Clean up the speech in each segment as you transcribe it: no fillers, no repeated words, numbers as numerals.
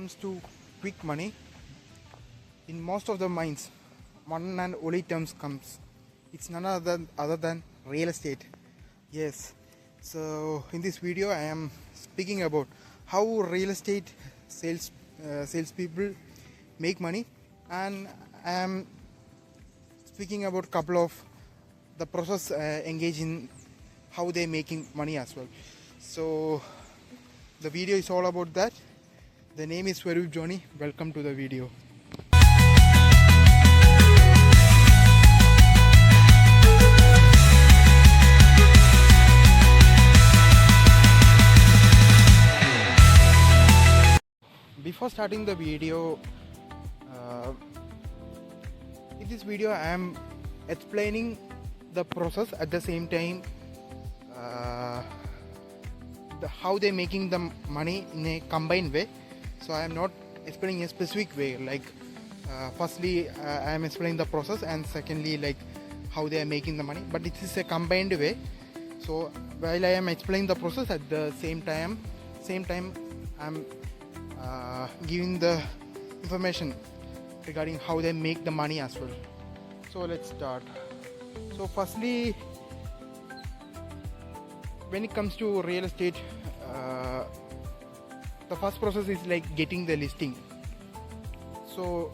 comes to quick money, in most of the minds, one and only terms comes. It's none other than real estate. Yes. So in this video, I am speaking about how real estate salespeople make money, and I am speaking about couple of the process engaged in how they making money as well. So the video is all about that. The name is Swaroop Johnny. Welcome to the video. Before starting the video, in this video I am explaining the process at the same time how they making the money in a combined way. So I am not explaining a specific way, like firstly I am explaining the process, and secondly like how they are making the money, but it is a combined way. So while I am explaining the process, at the same time I am giving the information regarding how they make the money as well. So let's start. So firstly, when it comes to real estate, the first process is like getting the listing. So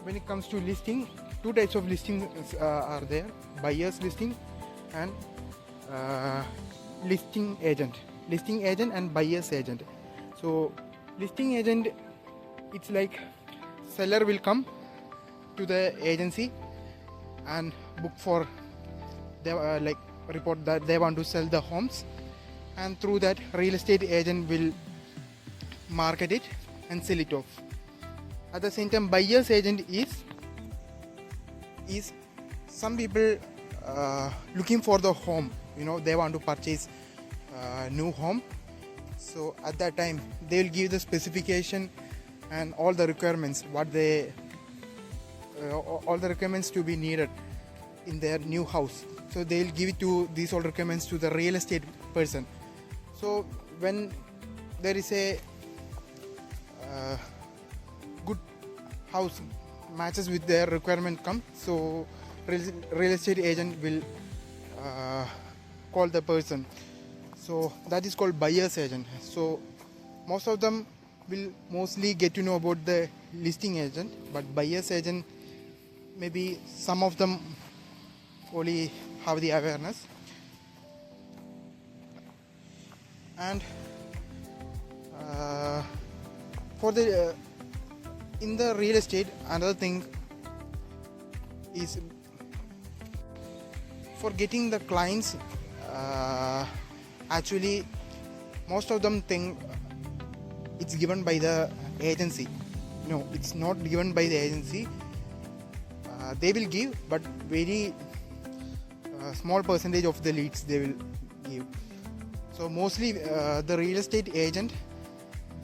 when it comes to listing, two types of listings are there: buyer's listing and listing agent and buyer's agent. So listing agent, it's like seller will come to the agency and book for they like report that they want to sell the homes, and through that real estate agent will market it and sell it off. At the same time, buyer's agent is some people looking for the home, they want to purchase new home. So at that time they will give the specification and all the requirements, all the requirements to be needed in their new house. So they will give it to these all requirements to the real estate person. So when there is a good house matches with their requirement come, so real estate agent will call the person. So that is called buyer's agent. So most of them will mostly get to know about the listing agent, but buyer's agent, maybe some of them only have the awareness. And for the in the real estate, another thing is for getting the clients. Actually, most of them think it's given by the agency. No, it's not given by the agency. They will give, but very small percentage of the leads they will give. So mostly the real estate agent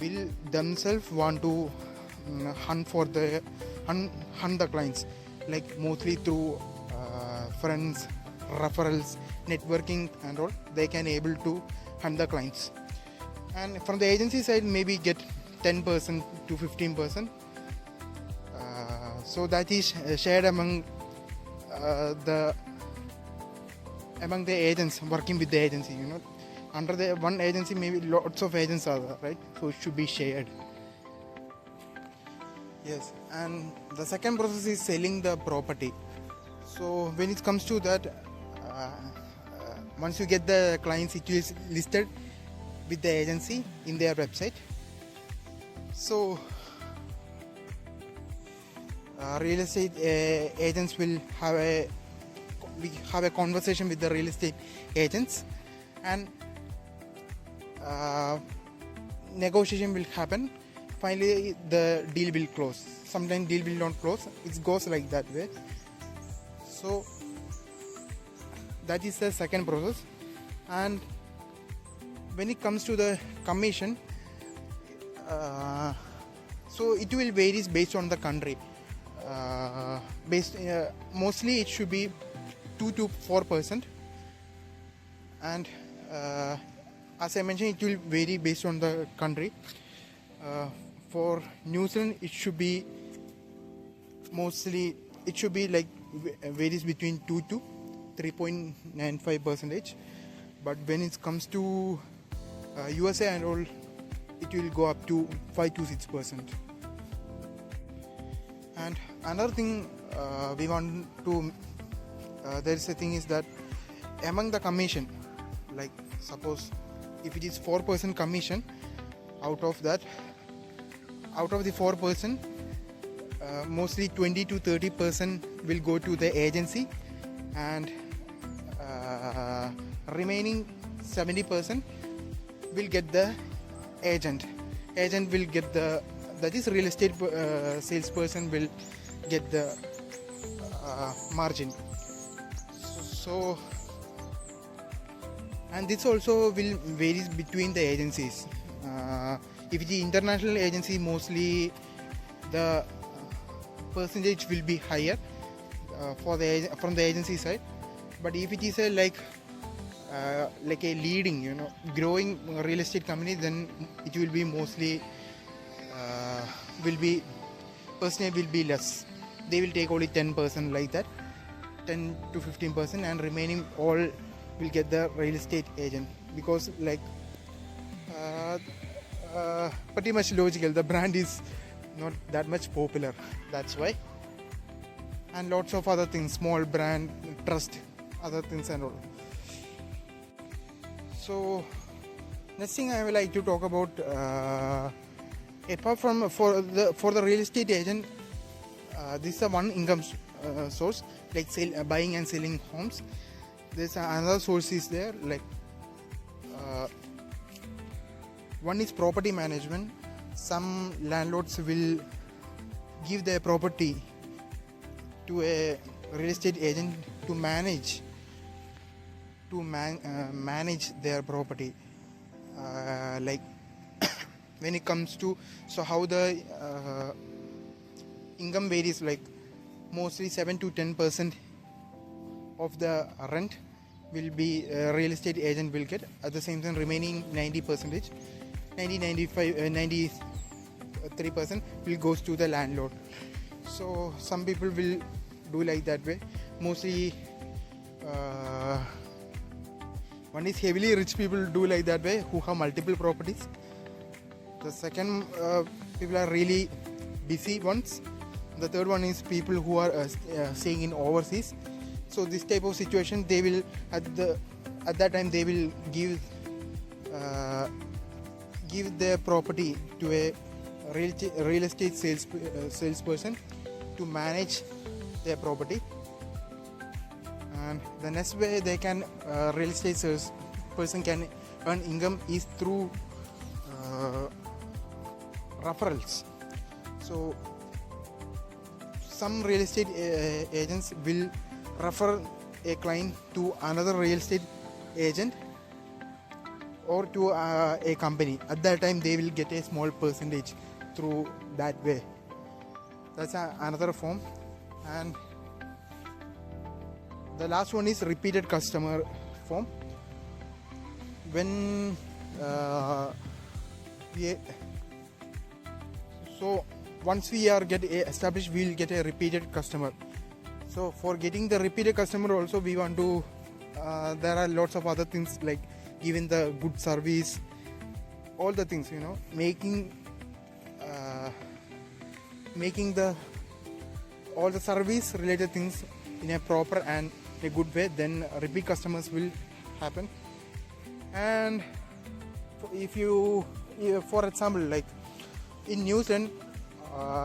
will themselves want to hunt the clients, like mostly through friends, referrals, networking and all. They can able to hunt the clients, and from the agency side maybe get 10% to 15%. So that is shared among the agents working with the agency. Under the one agency maybe lots of agents are there, right? So it should be shared. Yes. And the second process is selling the property. So when it comes to that, once you get the clients, it is listed with the agency in their website. So real estate agents will have a conversation with the real estate agents, and negotiation will happen. Finally the deal will close. Sometimes deal will not close. It goes like that way. So that is the second process. And when it comes to the commission, so it will varies based on the country. Mostly it should be 2 to 4%, and as I mentioned, it will vary based on the country. For New Zealand, it should be mostly, it should be like varies between 2 to 3.95 percentage, but when it comes to USA and all, it will go up to 5 to 6%. And another thing we want to there is a thing is that among the commission, like suppose if it is 4% commission, out of that, out of the 4%, mostly 20 to 30% will go to the agency, and remaining 70% will get the agent. Agent will get the, that is real estate salesperson will get the margin. So and this also will varies between the agencies. If the international agency, mostly the percentage will be higher for the from the agency side, but if it is a like a leading, you know, growing real estate company, then it will be mostly will be percentage will be less. They will take only 10%, like that, 10 to 15%, and remaining all will get the real estate agent, because like pretty much logical, the brand is not that much popular, that's why. And lots of other things, small brand, trust, other things and all. So next thing I would like to talk about, apart from for the real estate agent, this is a one income source, like buying and selling homes. There's another source is there, like one is property management. Some landlords will give their property to a real estate agent to manage their property, like when it comes to, so how the income varies, like mostly 7 to 10% of the rent will be real estate agent will get. At the same time, remaining 90%, 93% will goes to the landlord. So some people will do like that way. Mostly one is heavily rich people do like that way, who have multiple properties. The second, people are really busy ones. The third one is people who are staying in overseas. So this type of situation, they will at that time they will give their property to a real estate salesperson to manage their property. And the next way they can real estate salesperson can earn income is through referrals. So some real estate agents will refer a client to another real estate agent or to a company. At that time they will get a small percentage through that way. That's another form. And the last one is repeated customer form. When so once we are get established, we will get a repeated customer. So for getting the repeated customer also, we want to there are lots of other things, like giving the good service, all the things, you know, making the all the service related things in a proper and a good way, then repeat customers will happen. And if you, for example, like in New Zealand,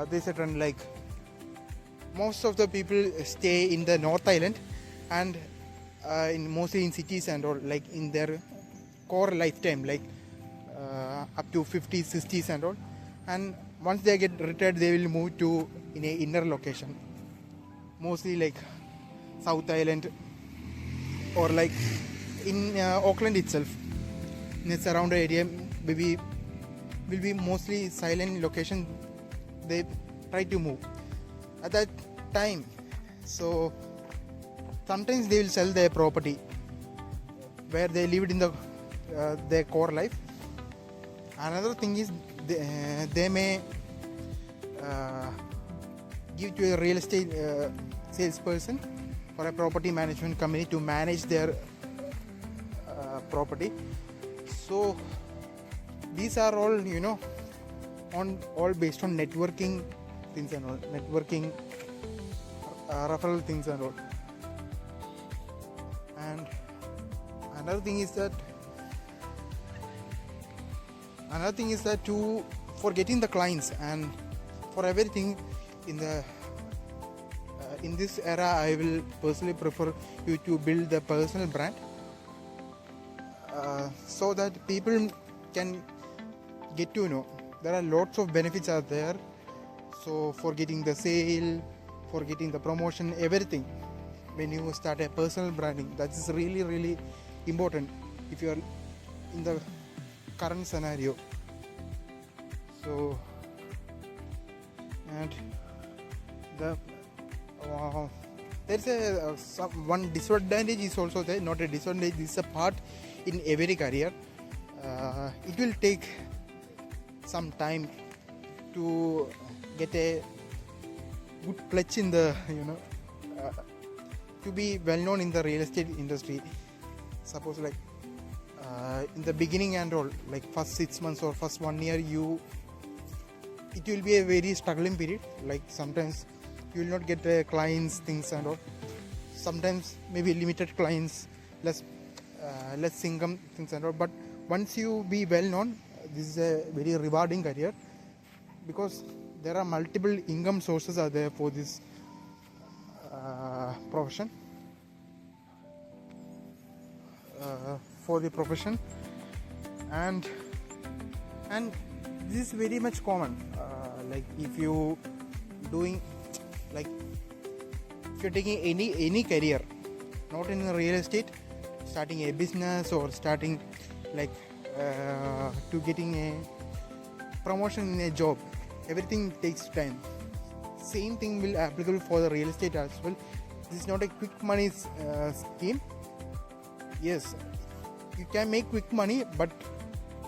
there's a trend, like most of the people stay in the North Island and mostly in cities and all, like in their core lifetime, like up to 50s, 60s and all. And once they get retired, they will move to in a inner location, mostly like South Island, or like in Auckland itself, in the surrounded area, maybe will be mostly silent location. They try to move at that time. So sometimes they will sell their property where they lived in the their core life. Another thing is they may give to a real estate salesperson or a property management company to manage their property. So these are all, you know, all based on networking things and all, networking referral things and all. And another thing is that for getting the clients and for everything in this era, I will personally prefer you to build the personal brand, so that people can get to know there are lots of benefits out there. So for getting the sale, for getting the promotion, everything, when you start a personal branding, that is really, really important if you are in the current scenario. So, and there's one disadvantage is also there, not a disadvantage, this is a part in every career. It will take some time to get a good clutch in the, you know, to be well known in the real estate industry. Suppose like in the beginning and all, like first 6 months or first 1 year, it will be a very struggling period. Like sometimes you will not get clients, things and all. Sometimes maybe limited clients, less income, things and all. But once you be well known, this is a very rewarding career, because there are multiple income sources are there for this profession. And this is very much common. Like if you doing, like if you're taking any career, not in real estate, starting a business or starting like to getting a promotion in a job, everything takes time. Same thing will applicable for the real estate as well. This is not a quick money scheme. Yes, you can make quick money, but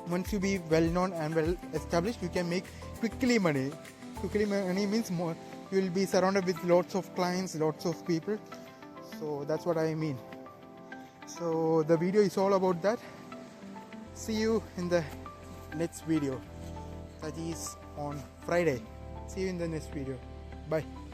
once you be well known and well established, you can make quickly money. Quickly money means more, you will be surrounded with lots of clients, lots of people. So that's what I mean. So the video is all about that. See you in the next video, that is on Friday. See you in the next video. Bye.